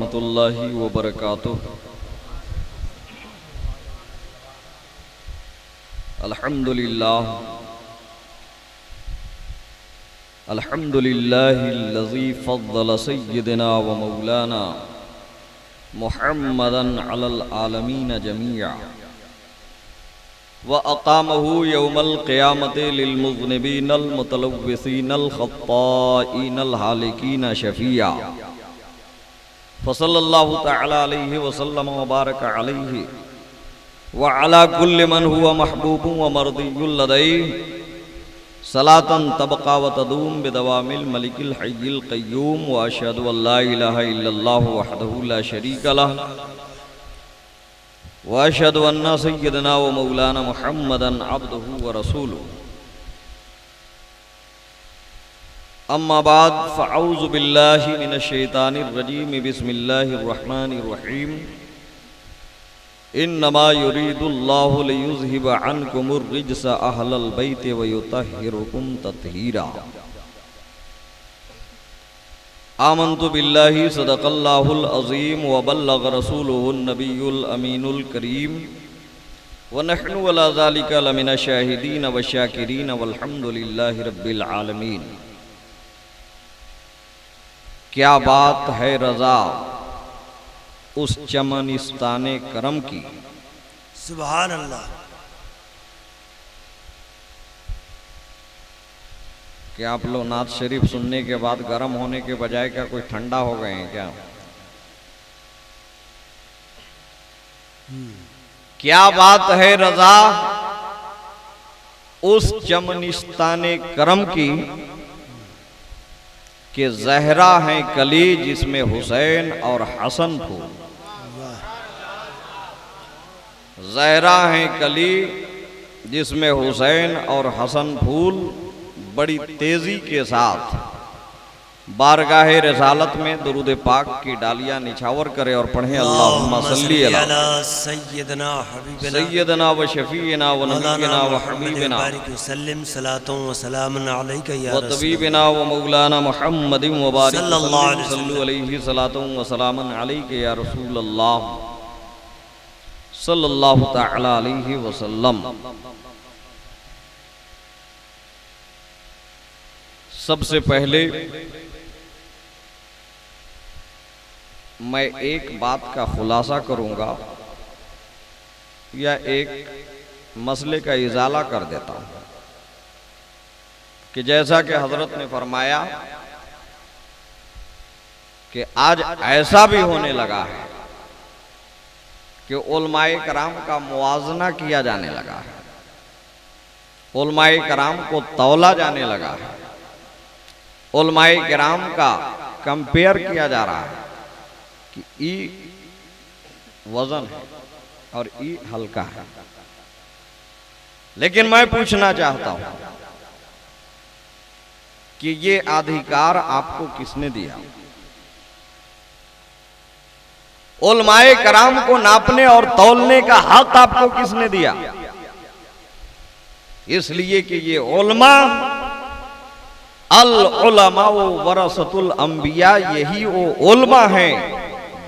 रहमतुल्लाहि व बरकातुहू। अल्हम्दुलिल्लाहिल्लज़ी फ़द्दल सय्यदना व मौलाना मुहम्मदन अलल आलमीन जमीआ व अक़ामहू यौमल क़ियामति लिल मुज़निबीनल मुतलव्विसीनल ख़त्ताईनल हालिकीन शफ़ीआ फ़सल्लल्लाहु तआला अलैहि व सल्लम व बारक अलैहि व अला कुल्लि मन हुवा महबूबुन व मर्दियुल लदैहि सलातन तबक़ा व तदूम बिदवामिल मलिकिल हय्यिल क़य्यूम व अशहदु अल्ला इलाहा इल्लल्लाहु वहदहु ला शरीका लह व अशहदु अन्ना सय्यदना व मौलाना मुहम्मदन अब्दुहु व रसूलुहु। अम्मा बाद फ़अऊज़ु बिल्लाहि मिनश शैतानिर रजीम बिस्मिल्लाहिर रहमानिर रहीम। इन्नमा युरीदुल्लाहु लियुज़हिबा अन्कुमुर रिज्स अहलल बैति व युतहिरुकुम तत्हीरा। आमन्तु बिल्लाहि सदक़ल्लाहुल अज़ीम व बल्लग़ रसूलुहुन नबियुल अमीनुल करीम व नहनु अला ज़ालिका लमिन शाहिदीन व शाकिरीन वल्हम्दुलिल्लाहि रब्बिल आलमीन। क्या बात है रज़ा उस चमनिस्ताने करम की। सुभान अल्लाह। क्या आप लोग नात शरीफ सुनने के बाद गर्म होने के बजाय क्या कोई ठंडा हो गए हैं क्या? क्या बात है रज़ा उस चमनिस्ताने करम की कि ज़हरा है कली जिसमें हुसैन और हसन फूल। ज़हरा है कली जिसमें हुसैन और हसन फूल बड़ी तेजी के साथ बारगाह रिसालत में दुरूद पाक की डालियां निछावर करे और पढ़े अल्लाहुम्मा सल्ली अला सय्यदना सय्यदना व शफीना व नबीना व हबीबना सल्लिम सलातों व सलामन अलैका या व तबीबना व मौलाना मुहम्मदिन व बारिक सल्लल्लाहु अलैहि सलातों व सलामन अलैका या रसूल अल्लाह सल्लल्लाहु तआला अलैहि वसल्लम। सबसे पहले मैं एक बात का खुलासा करूंगा या एक मसले का इजाला कर देता हूं कि जैसा कि हजरत ने फरमाया कि आज ऐसा भी होने लगा है कि उलमाए कराम का मुआजना किया जाने लगा है, उलमाए कराम को तौला जाने लगा है, उलमाए किराम का कंपेयर किया जा रहा है कि ई वजन है और ई हल्का है। लेकिन मैं पूछना चाहता हूं कि ये अधिकार आपको किसने दिया? उलमाए किराम को नापने और तौलने का हक आपको किसने दिया? इसलिए कि ये उलमा अल उलमा वरसतुल अंबिया, यही वो उलमा हैं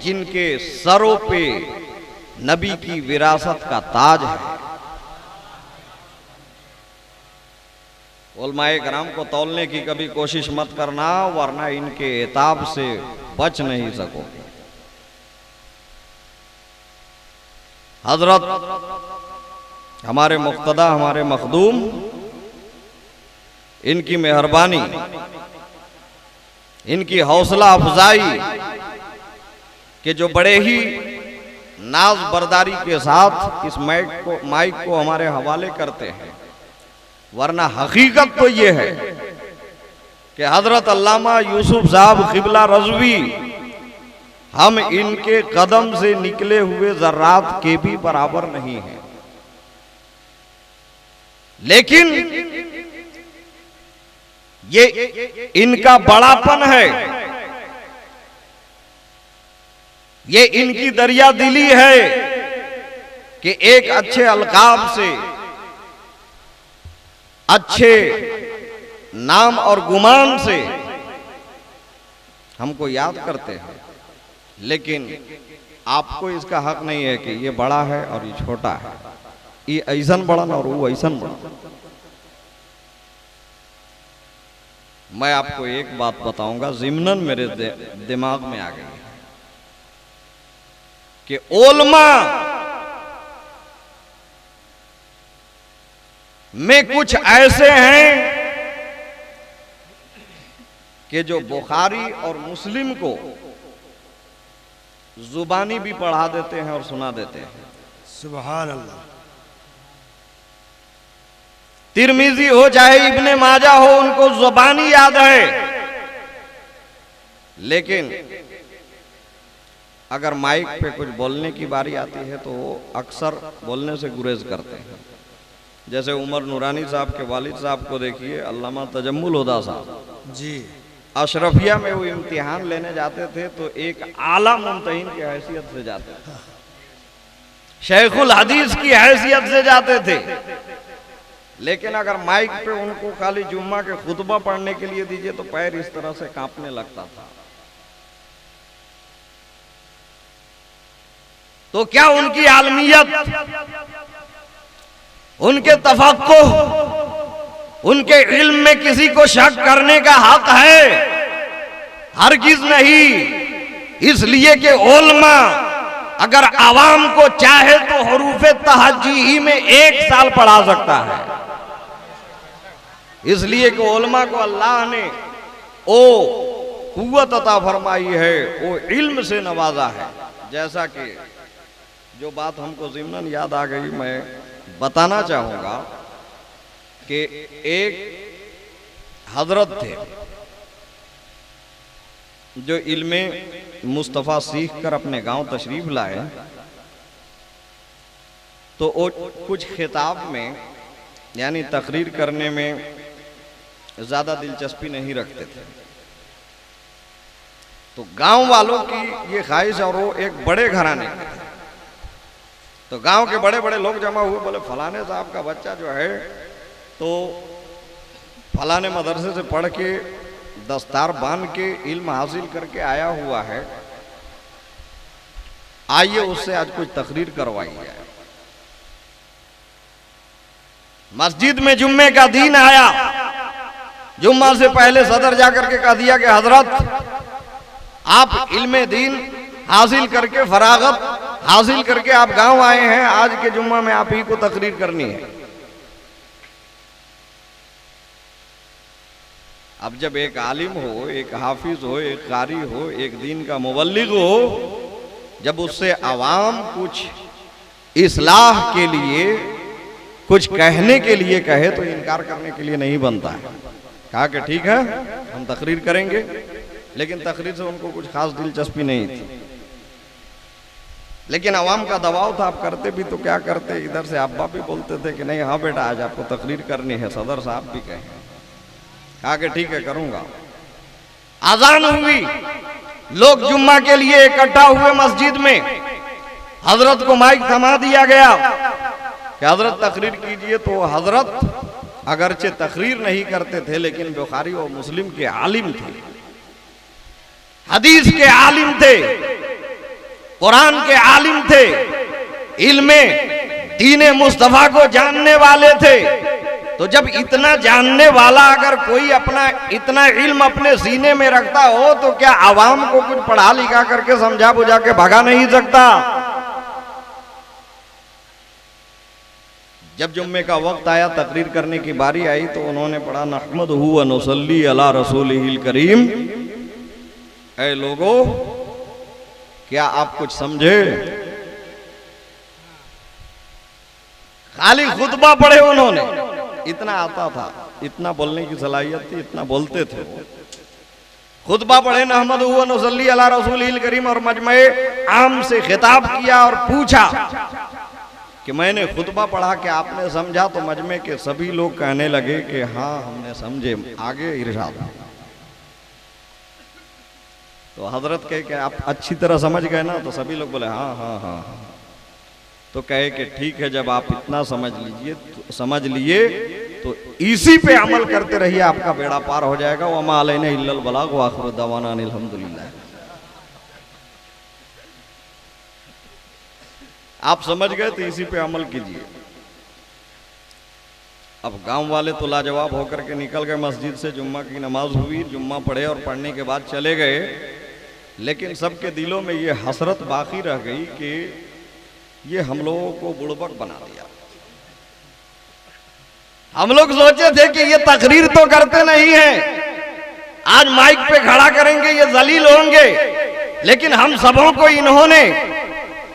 जिनके सरों पे नबी की विरासत का ताज है। उलमाए किराम को तौलने की कभी कोशिश मत करना, वरना इनके इताब से बच नहीं सकोगे। हजरत हमारे मुक्तदा, हमारे मखदूम, इनकी मेहरबानी, इनकी हौसला अफजाई कि जो बड़े ही नाज बरदारी के साथ इस माइक को हमारे हवाले करते हैं, वरना हकीकत तो ये है कि हजरत अल्लामा यूसुफ साहब क़िबला रज़वी हम इनके कदम से निकले हुए जर्रात के भी बराबर नहीं हैं। लेकिन ये इनका बड़ापन है, ये इनकी दरिया दिली है कि एक अच्छे अलकाब से, अच्छे नाम और गुमान से हमको याद करते हैं। लेकिन आपको इसका हक नहीं है कि ये बड़ा है और ये छोटा है, ये ऐसन बड़ा और वो ऐसन बड़ा। मैं आपको एक बात बताऊंगा, ज़िम्नन मेरे दिमाग में आ गई है कि ओलमा में कुछ ऐसे हैं कि जो बुखारी और मुस्लिम को जुबानी भी पढ़ा देते हैं और सुना देते हैं। सुभान अल्लाह। तिरमिजी हो चाहे इब्ने माजा हो, उनको जुबानी याद है, लेकिन अगर माइक पे कुछ बोलने की बारी आती है तो वो अक्सर बोलने से गुरेज करते हैं। जैसे उमर नूरानी साहब के वालिद साहब को देखिए, अल्लामा तजम्मुल हुदा साहब जी, अशरफिया में वो इम्तिहान लेने जाते थे तो एक आला मुमतहिन की हैसियत से जाते थे, शेखुल हदीस की हैसियत से जाते थे। लेकिन अगर माइक पे उनको खाली जुम्मा के खुतबा पढ़ने के लिए दीजिए तो पैर इस तरह से कांपने लगता था। तो क्या उनकी आलमियत, उनके तफक्कुह, उनके इल्म में किसी को शक करने का हक है? हरगिज नहीं। इसलिए कि उलमा अगर आवाम को चाहे तो हुरूफे तहज्जी में 1 साल पढ़ा सकता है। इसलिए कि उलमा को अल्लाह ने ओ कुव्वत अता फरमाई है, वो इल्म से नवाजा है। जैसा कि जो बात हमको ज़िम्नन याद आ गई, मैं बताना चाहूंगा कि एक हजरत थे जो इल्मे मुस्तफ़ा सीख कर अपने गांव तशरीफ लाए, तो वो कुछ खिताब में यानी तकरीर करने में ज़्यादा दिलचस्पी नहीं रखते थे। तो गांव वालों की ये ख्वाहिश, और वो एक बड़े घराने के थे, तो गांव के बड़े बड़े लोग जमा हुए, बोले फलाने साहब का बच्चा जो है तो फलाने मदरसे से पढ़ के दस्तार बांध के इल्म हासिल करके आया हुआ है, आइए उससे आज कुछ तकरीर करवाइए। मस्जिद में जुम्मे का दिन आया, जुम्मा से पहले सदर जाकर के कह दिया कि हजरत आप इल्मे दीन हासिल करके, फरागत हासिल करके आप गांव आए हैं, आज के जुम्मा में आप ही को तकरीर करनी है। अब जब एक आलिम हो, एक हाफिज हो, एक कारी हो, एक दीन का मुबल्लिग हो, जब उससे आवाम कुछ इस्लाह के लिए, कुछ कहने के लिए कहे तो इनकार करने के लिए नहीं बनता है। कहा कि ठीक है हम तकरीर करेंगे, लेकिन तकरीर से उनको कुछ खास दिलचस्पी नहीं थी। लेकिन आवाम का दबाव था, आप करते भी तो क्या करते, इधर से अब्बा भी बोलते थे कि नहीं हाँ बेटा आज आपको तकरीर करनी है, सदर साहब भी कहे। कहा कि ठीक है करूंगा। अजान हुई, लोग जुम्मा के लिए इकट्ठा हुए मस्जिद में, हजरत को माइक थमा दिया गया कि हजरत तकरीर कीजिए। तो हजरत अगरचे तकरीर नहीं करते थे, लेकिन बुखारी और मुस्लिम के आलिम थे, हदीस के आलिम थे, कुरान के आलिम थे, इल्मे दीने मुस्तफा को जानने वाले थे। तो जब इतना जानने वाला अगर कोई अपना इतना इल्म अपने सीने में रखता हो, तो क्या आवाम को कुछ पढ़ा लिखा करके समझा बुझा के भगा नहीं सकता? जब जुम्मे का वक्त आया, तकरीर करने की बारी आई, तो उन्होंने पढ़ा नहमदुहु व नुसल्ली अला रसूलिहिल करीम। ऐ लोगों, क्या आप कुछ समझे? खाली खुतबा पढ़े उन्होंने, इतना आता था, इतना बोलने की सलाहियत थी, इतना बोलते थे। खुतबा पढ़े नहमदुहु व नुसल्ली अला रसूलिहिल करीम, और मजमे आम से खिताब किया और पूछा कि मैंने खुतबा पढ़ा कि आपने समझा? तो मजमे के सभी लोग कहने लगे कि हाँ हमने समझे, आगे इरशाद। तो हजरत कहे कि आप अच्छी तरह समझ गए ना? तो सभी लोग बोले हाँ हाँ हाँ हाँ। तो कहे कि ठीक है, जब आप इतना समझ लिए तो इसी पे अमल करते रहिए, आपका बेड़ा पार हो जाएगा। वमा अलैना इल्लल बलाग व आखिरु दवाना अनिल हम्दुलिल्लाह। आप समझ गए तो इसी पे अमल कीजिए। अब गांव वाले तो लाजवाब होकर के निकल गए मस्जिद से, जुम्मा की नमाज हुई, जुम्मा पढ़े और पढ़ने के बाद चले गए। लेकिन सबके दिलों में ये हसरत बाकी रह गई कि ये हम लोगों को बुड़बक बना दिया। हम लोग सोचे थे कि ये तकरीर तो करते नहीं हैं, आज माइक पे खड़ा करेंगे, ये जलील होंगे, लेकिन हम सबों को इन्होंने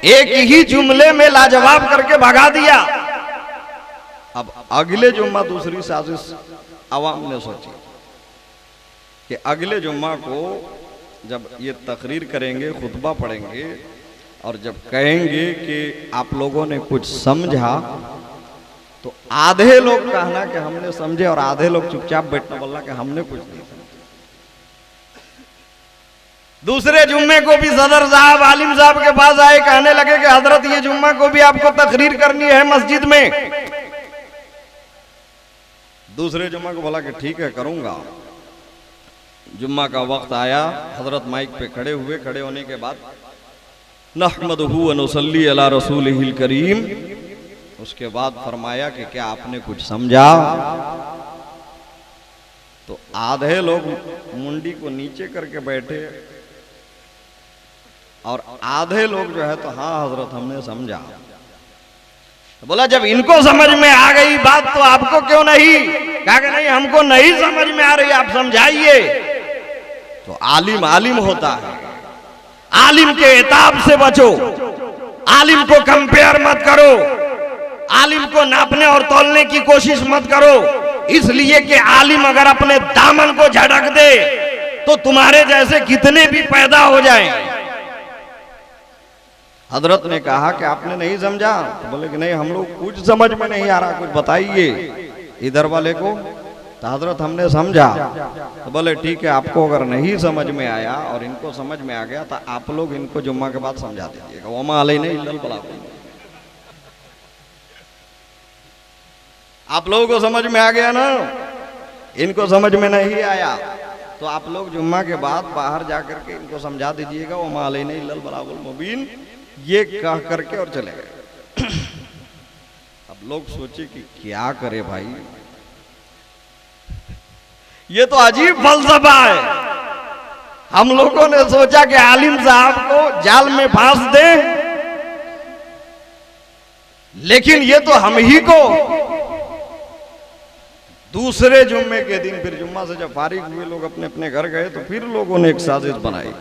एक ही जुमले में लाजवाब करके भगा दिया। अब अगले जुम्मा दूसरी साजिश अवाम ने सोची कि अगले जुम्मा को जब ये तकरीर करेंगे, खुतबा पढ़ेंगे और जब कहेंगे कि आप लोगों ने कुछ समझा, तो आधे लोग कहना कि हमने समझे और आधे लोग चुपचाप बैठना बोलना कि हमने कुछ नहीं समझा। दूसरे जुम्मे को भी सदर साहब, आलिम साहब के पास आए, कहने लगे कि हजरत ये जुम्मा को भी आपको तकरीर करनी है मस्जिद में। दूसरे जुम्मा को बोला कि ठीक है करूंगा। जुम्मा का वक्त आया, हजरत माइक पे खड़े हुए। खड़े होने के बाद नहमदहू व नुसल्ली अला रसूलिहिल करीम, उसके बाद फरमाया कि क्या आपने कुछ समझा? तो आधे लोग मुंडी को नीचे करके बैठे और आधे लोग जो है तो हाँ हजरत हमने समझा। तो बोला जब इनको समझ में आ गई बात तो आपको क्यों नहीं? कहा कि नहीं हमको नहीं समझ में आ रही, आप समझाइए। तो आलिम आलिम होता है, आलिम के इताब से बचो, आलिम को कंपेयर मत करो, आलिम को नापने और तोलने की कोशिश मत करो, इसलिए कि आलिम अगर अपने दामन को झटक दे तो तुम्हारे जैसे कितने भी पैदा हो जाएं। हजरत ने कहा कि आपने नहीं समझा? तो बोले कि नहीं हम लोग कुछ समझ में नहीं आ रहा, कुछ बताइए इधर वाले को। तो हजरत हमने समझा। तो बोले ठीक है, आपको अगर नहीं समझ में आया और इनको समझ में आ गया तो आप लोग इनको जुम्मा के बाद समझा दीजिएगा। वमा अलैना इल्लल बलाग। आप लोगों को समझ में आ गया ना, इनको समझ में नहीं आया तो आप लोग जुम्मा के बाद बाहर जाकर के इनको समझा दीजिएगा। वमा अलैना इल्लल बलागुल मुबीन, ये कह करके और चले गए। अब लोग सोचे कि क्या करे भाई, ये तो अजीब फलसफा है। हम लोगों ने सोचा कि आलिम साहब को जाल में फांस दें, लेकिन ये तो हम ही को। दूसरे जुम्मे के दिन फिर जुम्मा से जब फारिग हुए लोग अपने अपने घर गए तो फिर लोगों ने एक साजिश बनाई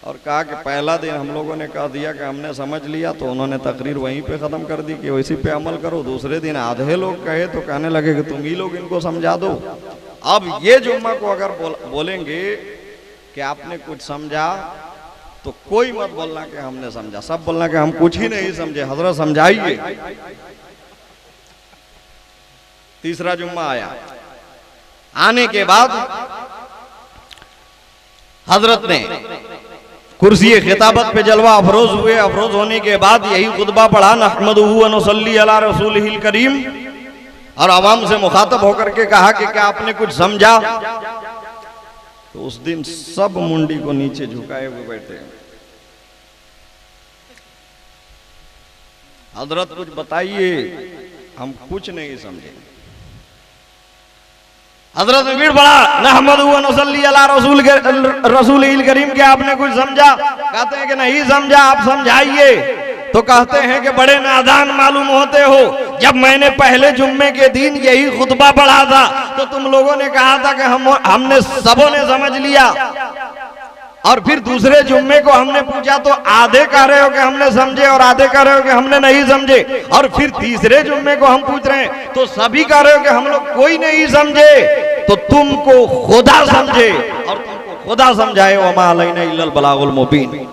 और कहा कि पहला दिन हम लोगों ने कह दिया कि हमने समझ लिया, तो उन्होंने तकरीर वहीं पे ख़त्म कर दी कि वैसी पे अमल करो। दूसरे दिन आधे लोग कहे तो कहने लगे कि तुम ही लोग इनको समझा दो। अब ये जुम्मा को अगर बोलेंगे कि आपने कुछ समझा तो कोई मत बोलना कि हमने समझा, सब बोलना कि हम कुछ ही नहीं समझे, हजरत समझाइए। तीसरा जुम्मा आया, आने के बाद हजरत ने कुर्सी खिताबत पे जलवा अफरोज हुए। अफरोज होने के बाद यही खुतबा पढ़ा, नहमदुहु व नुसल्ली अला रसूलिहिल करीम, और आवाम से मुखातब होकर के कहा कि क्या आपने कुछ समझा? तो उस दिन सब मुंडी को नीचे झुकाए हुए बैठे। हजरत कुछ बताइए, हम कुछ नहीं समझे। हजरत ने भीड़ पड़ा, नहमदुहु व नुसल्ली अला रसूलिहिल करीम, क्या आपने कुछ समझा? कहते हैं कि नहीं समझा, आप समझाइए। तो कहते हैं कि बड़े नादान मालूम होते हो, जब मैंने पहले जुम्मे के दिन यही खुतबा पढ़ा था तो तुम लोगों ने कहा था कि हमने सबों ने समझ लिया, और फिर दूसरे जुम्मे को हमने पूछा तो आधे कह रहे हो कि हमने समझे और आधे कह रहे हो कि हमने नहीं समझे, और फिर तीसरे जुम्मे को हम पूछ रहे हैं तो सभी कह रहे हो कि हम लोग कोई नहीं समझे। तो तुमको खुदा समझे और तुमको खुदा समझाए, वमा अलैना इल्लल बलागुल मुबीन।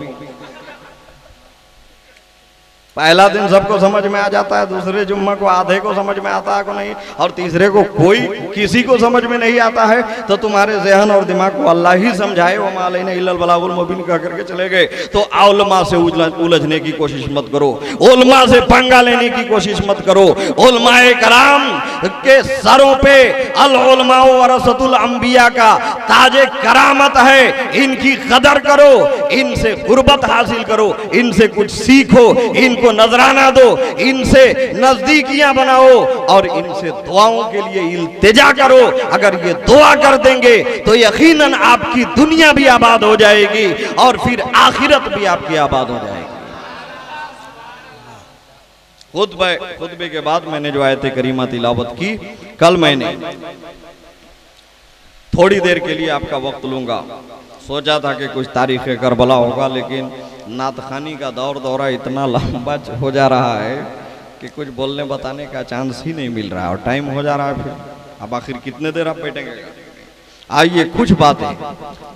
पहला दिन सबको समझ में आ जाता है, दूसरे जुम्मा को आधे को समझ में आता है को नहीं, और तीसरे को कोई किसी को समझ में नहीं आता है। तो तुम्हारे ज़हन और दिमाग को अल्लाह ही समझाए, वमा अलैना इल्लल बलागुल मुबीन कह करके चले गए। तो उलमा से उलझने की कोशिश मत करो, उलमा से पंगा लेने की कोशिश मत करो। उलमाए कराम के सरों पे अल उलमा वरसतुल अंबिया का ताजे करामत है, इनकी कदर करो, इनसे गुर्बत हासिल करो, इनसे कुछ सीखो, इनको इनको नजराना दो, इनसे नजदीकियां बनाओ और इनसे दुआओं के लिए इल्तिजा करो। अगर ये दुआ कर देंगे तो यकीनन आपकी दुनिया भी आबाद हो जाएगी और फिर आखिरत भी आपकी आबाद हो जाएगी। खुतबे के बाद मैंने जो आयत करीमा तिलावत की, कल मैंने थोड़ी देर के लिए आपका वक्त लूंगा। सोचा था कि कुछ तारीख़ करबला होगा, लेकिन नातखानी का दौरा इतना लंबा हो जा रहा है कि कुछ बोलने बताने का चांस ही नहीं मिल रहा और टाइम हो जा रहा है। फिर अब आखिर कितने देर आप बैठेंगे? आइए कुछ बातें,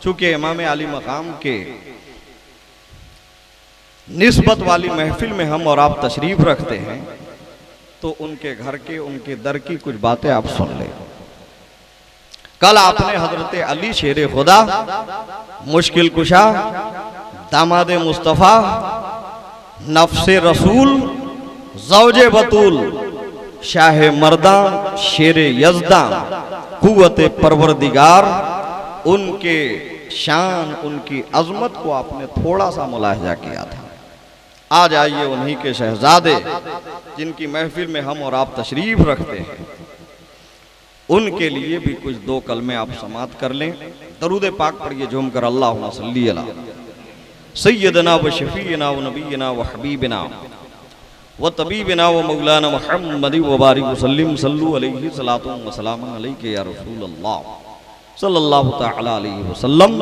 चूंकि इमाम आली मकाम के निस्बत वाली महफिल में हम और आप तशरीफ रखते हैं, तो उनके घर के, उनके दर की कुछ बातें आप सुन लें। कल आपने हजरत अली शेर खुदा, मुश्किल कुशा, दामाद मुस्तफ़ा, नफ्से रसूल, ज़ौजे बतूल, शाह मर्दा, शेर यज़दा, कुव्वत परवरदिगार, उनके शान, उनकी अजमत को आपने थोड़ा सा मुलाहिजा किया था। आज आइए उन्हीं के शहजादे, जिनकी महफिल में हम और आप तशरीफ रखते हैं, उनके लिए भी कुछ दो कलमे आप समात कर लें। दरूद पाक पढ़िए झूम कर, अल्लाहुम्मा सल्ली अला सय्यदना व शफीना व नबीना व हबीबना व तबीबना व मौलाना मुहम्मद व बारिक वसल्लिम सल्लु अलैहि सलातु व सलाम अलैका या रसूल अल्लाह सल्लल्लाहु तआला अलैहि वसल्लम।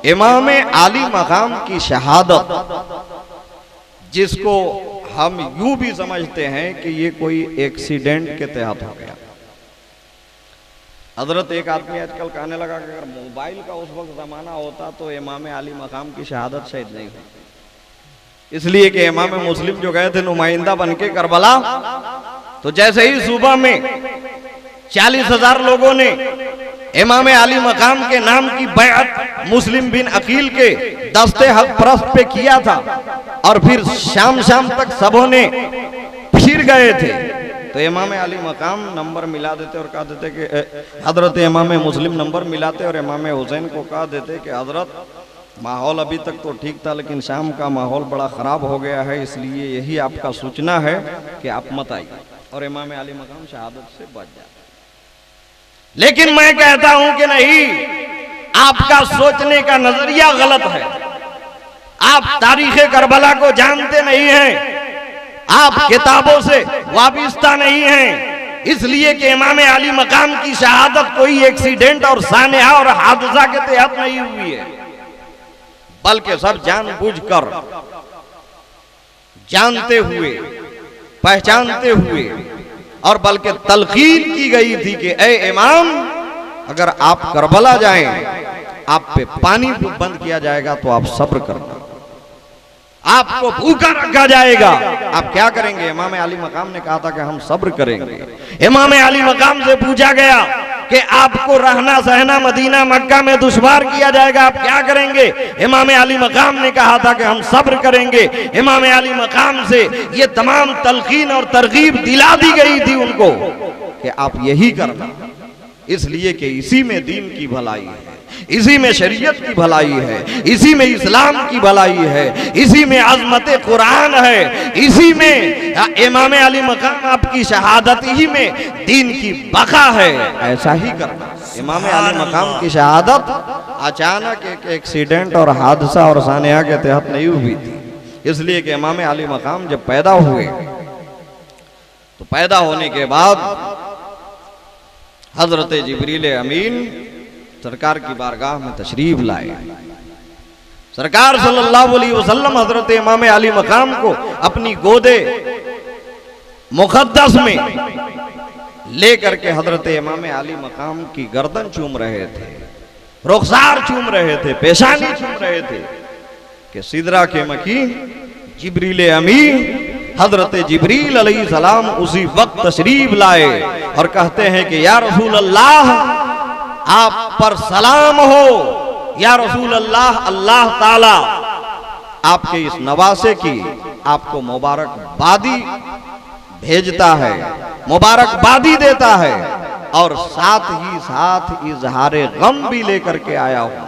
इमाम आली मकाम की शहादत, जिसको हम यूं भी समझते हैं कि ये कोई एक्सीडेंट के तहत हो गया। हजरत एक आदमी आजकल कहने लगा कि अगर मोबाइल का उस वक्त जमाना होता तो इमाम आली मकाम की शहादत शायद नहीं होती, इसलिए कि इमाम मुस्लिम जो गए थे नुमाइंदा बन के करबला, तो जैसे ही सुबह में 40,000 लोगों ने इमाम आली मकाम के नाम की बैअत मुस्लिम बिन अकील के दस्ते हक परस्त पे किया था और फिर शाम तक सबों ने फिर गए थे, तो इमाम आली मकाम नंबर मिला देते और कहा देते कि हजरत इमाम मुस्लिम नंबर मिलाते और इमाम हुसैन को कहा देते कि हजरत माहौल अभी तक तो ठीक था, लेकिन शाम का माहौल बड़ा ख़राब हो गया है, इसलिए यही आपका सूचना है कि आप मत आइए, और इमाम आली मकाम शहादत से बच जाए। लेकिन मैं कहता हूं कि नहीं, आपका सोचने का नजरिया गलत है। आप तारीख़ करबला को जानते नहीं हैं, आप किताबों से वाबिस्ता नहीं हैं, इसलिए कि इमाम आली मकाम की शहादत कोई एक्सीडेंट और सानिया और हादसा के तहत नहीं हुई है, बल्कि सब जानबूझकर, जानते हुए, पहचानते हुए और बल्कि तलकीन की गई थी कि ए इमाम, अगर आप करबला जाएं, आप पे पानी बंद किया जाएगा तो आप सब्र करना, आपको भूखा रखा जाएगा, आप क्या करेंगे? इमाम आली मकाम ने कहा था कि हम सब्र करेंगे। इमाम आली मकाम से पूछा गया कि आपको रहना सहना मदीना मक्का में दुश्वार किया जाएगा, आप क्या करेंगे? इमाम आली मकाम ने कहा था कि हम सब्र करेंगे। इमाम आली मकाम से ये तमाम तलकीन और तरगीब दिला दी गई थी उनको कि आप यही करना, इसलिए कि इसी में दीन की भलाई है, इसी में शरीयत की भलाई है, इसी में इस्लाम की भलाई है, इसी में अज़मत कुरान है, इसी में इमाम आली मकाम आपकी शहादत ही में दीन की बका है। ऐसा ही करना। इमाम आली मकाम की शहादत अचानक एक एक्सीडेंट और हादसा और सानिया के तहत नहीं हुई थी, इसलिए कि इमाम आली मकाम जब पैदा हुए तो पैदा होने के बाद हजरत जिब्रील अमीन सरकार की बारगाह में तशरीफ लाए। सरकार सल्लल्लाहु अलैहि वसल्लम हजरत इमाम आली मकाम को अपनी गोदे मुक़द्दस में लेकर के हजरत इमाम आली मकाम की गर्दन चूम रहे थे, रुखसार चूम रहे थे, पेशानी चूम रहे थे कि सिदरा के मकी जिब्रील अमीन हजरत जिब्रील अलैहिस्सलाम उसी वक्त तशरीफ लाए और कहते हैं कि या रसूल अल्लाह, आप पर सलाम हो, या रसूल अल्लाह, अल्लाह ताला आपके इस नवासे की आपको मुबारकबादी भेजता है, मुबारकबादी देता है और साथ ही साथ इजहारे गम भी लेकर के आया हूं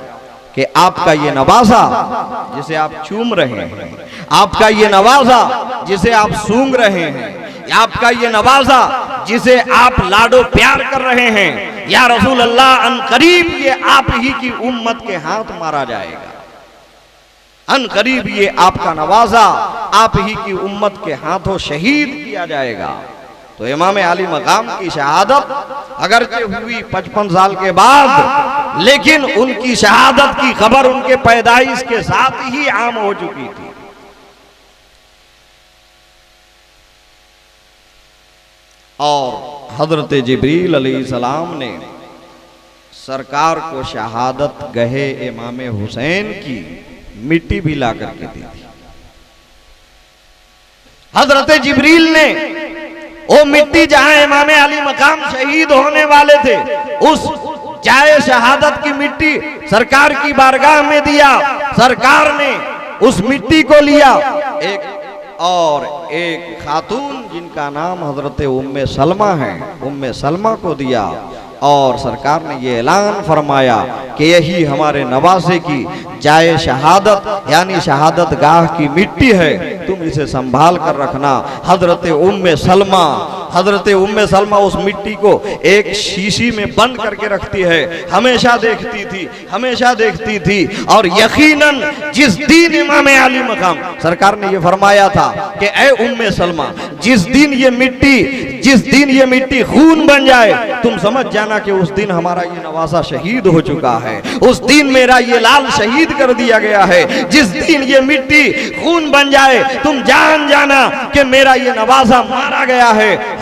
कि आपका ये नवाजा जिसे आप चूम रहे हैं, आपका ये नवाजा जिसे आप सूंघ रहे हैं, आपका ये नवाजा जिसे आप लाडो प्यार कर रहे हैं, या रसूल अल्लाह अनकरीब ये आप ही की उम्मत के हाथ मारा जाएगा। अनकरीब ये आपका नवाजा आप ही की उम्मत के हाथों शहीद किया जाएगा। तो इमाम आली मकाम की शहादत अगरचे हुई 55 साल के बाद, लेकिन उनकी शहादत की खबर उनके पैदाइश के साथ ही आम हो चुकी थी। और हजरत जिब्रील अलैहिस्सलाम ने सरकार को शहादत गहे इमाम हुसैन की मिट्टी भी ला करके दी थी। हजरत जिब्रील ने वो मिट्टी जहां इमाम अली मकाम शहीद होने वाले थे, उस जाए शहादत की मिट्टी सरकार की बारगाह में दिया। सरकार ने उस मिट्टी को लिया, एक खातून जिनका नाम हजरत उम्मे सलमा है, उम्मे सलमा को दिया। और सरकार ने ये ऐलान फरमाया कि यही हमारे नवासे की जाए शहादत यानी शहादत गाह की मिट्टी है, तुम इसे संभाल कर रखना। हजरत उम्मे सलमा उस मिट्टी को एक शीशी में बंद करके रखती है, हमेशा देखती थी। और यकीनन जिस दिन इमाम आली मकाम, सरकार ने ये फरमाया था कि ए उम्मे सलमा, जिस दिन ये मिट्टी खून बन जाए, तुम समझ जाना कि उस दिन हमारा ये नवासा शहीद हो चुका है, उस दिन मेरा ये लाल शहीद कर दिया गया है। जिस दिन ये मिट्टी खून बन जाए, तुम जान जाना कि मेरा ये नवासा मारा गया है।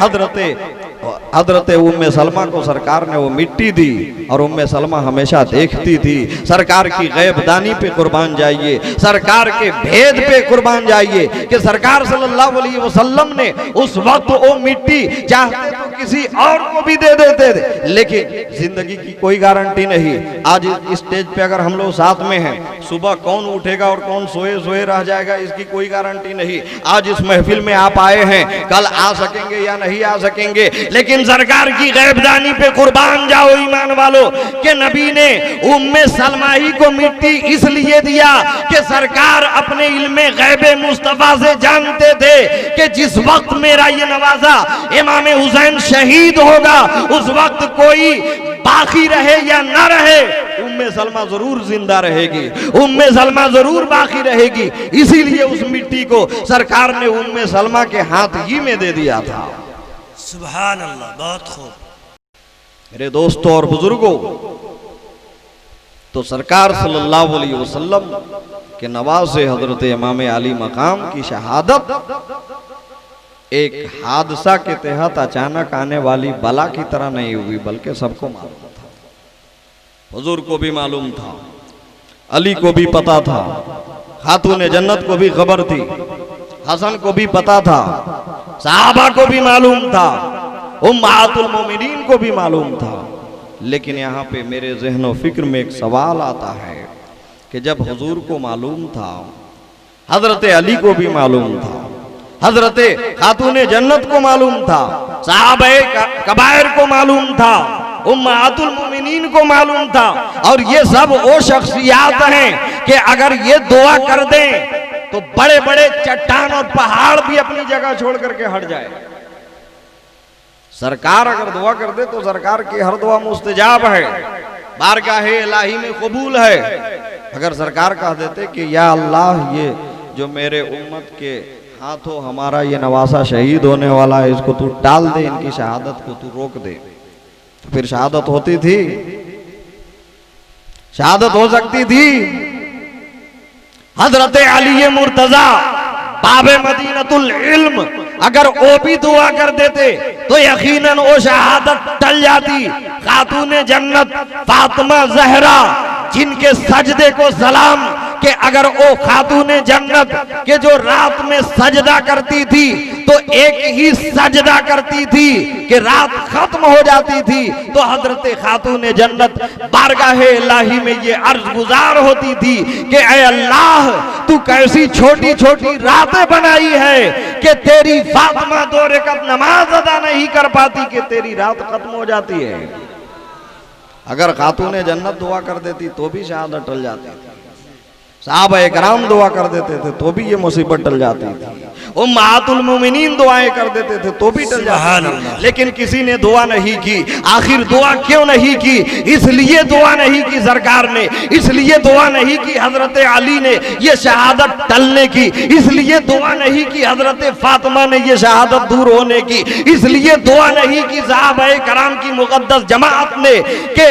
हजरत उम्मे सलमा को सरकार ने वो मिट्टी दी और उम्मे सलमा हमेशा देखती थी। सरकार की गैबदानी पे कुर्बान जाइए, सरकार के भेद पे कुर्बान जाइए कि सरकार सल्लल्लाहु अलैहि वसल्लम ने उस वक्त वो मिट्टी चाहते तो किसी और को भी दे देते थे, लेकिन जिंदगी की कोई गारंटी नहीं। आज इस स्टेज पे अगर हम लोग साथ में हैं, सुबह कौन उठेगा और कौन सोए रह जाएगा इसकी कोई गारंटी नहीं। आज इस महफिल में आप आए हैं, कल आ सकेंगे या नहीं आ सकेंगे, लेकिन सरकार की गैबदानी पे कुर्बान जाओ ईमान वालों के नबी ने उम्मे सलमा ही को मिट्टी इसलिए दिया कि सरकार अपने इल्मे गैबे मुस्तफा से जानते थे कि जिस वक्त मेरा ये नवाजा इमाम हुसैन शहीद होगा, उस वक्त कोई बाकी रहे या ना रहे, उम्मे सलमा जरूर जिंदा रहेगी, उम्मे सलमा जरूर बाकी रहेगी। इसीलिए उस मिट्टी को सरकार ने उम्मे सलमा के हाथ ही में दे दिया था। सुभान अल्लाह, बहुत खूब। मेरे दोस्तों और बुजुर्गों, तो सरकार सल्लल्लाहु अलैहि वसल्लम के नवासे हजरत इमाम अली मकाम की शहादत एक हादसा के तहत अचानक आने वाली बला की तरह नहीं हुई, बल्कि सबको मालूम था। हुजूर को भी मालूम था, अली को भी पता था, खातून जन्नत को भी खबर थी, हसन को भी पता था, सहाबा को भी मालूम था, उम्महातुल मोमिनीन को भी मालूम था। लेकिन यहाँ पे मेरे ज़हन व फिक्र में एक सवाल आता है कि जब हुजूर को मालूम था, हजरत अली को भी मालूम था, हजरत खातून जन्नत को मालूम था, सहाबाए कबायर को मालूम था, उम्महातुल मोमिनीन को मालूम था, और ये सब वो शख्सियात हैं कि अगर ये दुआ कर दें तो बड़े बड़े चट्टान और पहाड़ भी अपनी जगह छोड़ करके हट जाए। सरकार अगर दुआ कर दे तो सरकार की हर दुआ मुस्तजाब है, बारगाहे इलाही में कबूल है। अगर सरकार कह देते कि या अल्लाह, ये जो मेरे उम्मत के हाथों हमारा ये नवासा शहीद होने वाला है, इसको तू टाल दे, इनकी शहादत को तू रोक दे, तो फिर शहादत होती थी, शहादत हो सकती थी। हजरत अली मुर्तजा बाबे मदीनतुल इल्म अगर वो भी दुआ कर देते तो यकीनन वो शहादत टल जाती। खातून जन्नत फातिमा ज़हरा, जिनके सजदे को सलाम, कि अगर वो खातून जन्नत के जो रात में सजदा करती थी तो एक ही सजदा करती थी कि रात खत्म हो जाती थी, तो हजरत खातून जन्नत बारगाहे इलाही में ये अर्ज गुजार होती थी कि ऐ अल्लाह, तू कैसी छोटी छोटी रातें बनाई है कि तेरी फातिमा 2 रकात नमाज अदा नहीं कर पाती कि तेरी रात खत्म हो जाती है। अगर खातून जन्नत दुआ कर देती तो भी शहादत टल जाती थी, सहाबा इकराम दुआ कर देते थे तो भी ये मुसीबत टल जाती थी, उम्महातुल मोमिनीन दुआएं कर देते थे तो भी टल जाती थी। लेकिन किसी ने दुआ नहीं की। आखिर दुआ क्यों नहीं की? इसलिए दुआ नहीं की सरकार ने, इसलिए दुआ नहीं की हजरत अली ने ये शहादत टलने की, इसलिए दुआ नहीं की हजरत फातिमा ने ये शहादत दूर होने की, इसलिए दुआ नहीं की सहाबाए कराम की मुकद्दस जमात ने के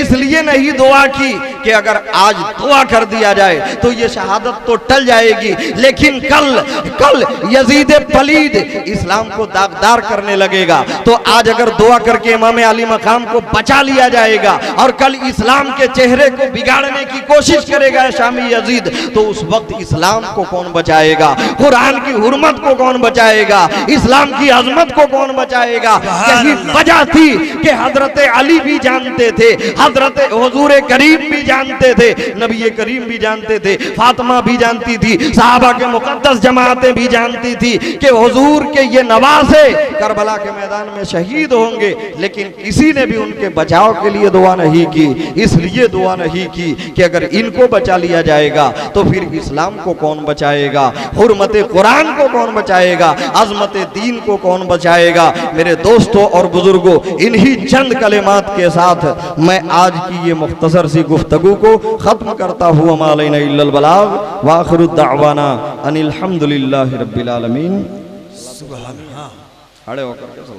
इसलिए नहीं दुआ की कि अगर आज दुआ कर दिया जाए तो ये शहादत तो टल जाएगी, लेकिन कल यजीद पलीद इस्लाम को दागदार करने लगेगा, तो आज अगर दुआ करके इमाम अली मकाम को बचा लिया जाएगा और कल इस्लाम के चेहरे को बिगाड़ने की कोशिश करेगा शामी यजीद, तो उस वक्त इस्लाम को कौन बचाएगा? कुरान की हुर्मत को कौन बचाएगा? इस्लाम की अजमत को कौन बचाएगा? यही वजह थी कि हजरत अली भी जानते थे, हजरत हुजूर करीम भी जानते थे, नबी करीम भी जानते थे, फातिमा भी जानती थी, सहाबा के मुकद्दस जमातें भी जानती थी कि हुजूर के ये नवासे करबला के मैदान में शहीद होंगे, लेकिन किसी ने भी उनके बचाव के लिए दुआ नहीं की। इसलिए दुआ नहीं की कि अगर इनको बचा लिया जाएगा तो फिर इस्लाम को कौन बचाएगा, हुर्मत कुरान को कौन बचाएगा, अजमत दीन को कौन बचाएगा। मेरे दोस्तों और बुजुर्गों, इन्हीं चंद कलिमात के साथ मैं आज की ये मुख्तसर सी गुफ्तगू को खत्म करता हुआ अलैना इल्लल बलाग व आखिरु दावाना अनिल हम्दुलिल्लाहि रब्बिल आलमीन। सुभान अल्लाह। खड़े होकर के सलाम।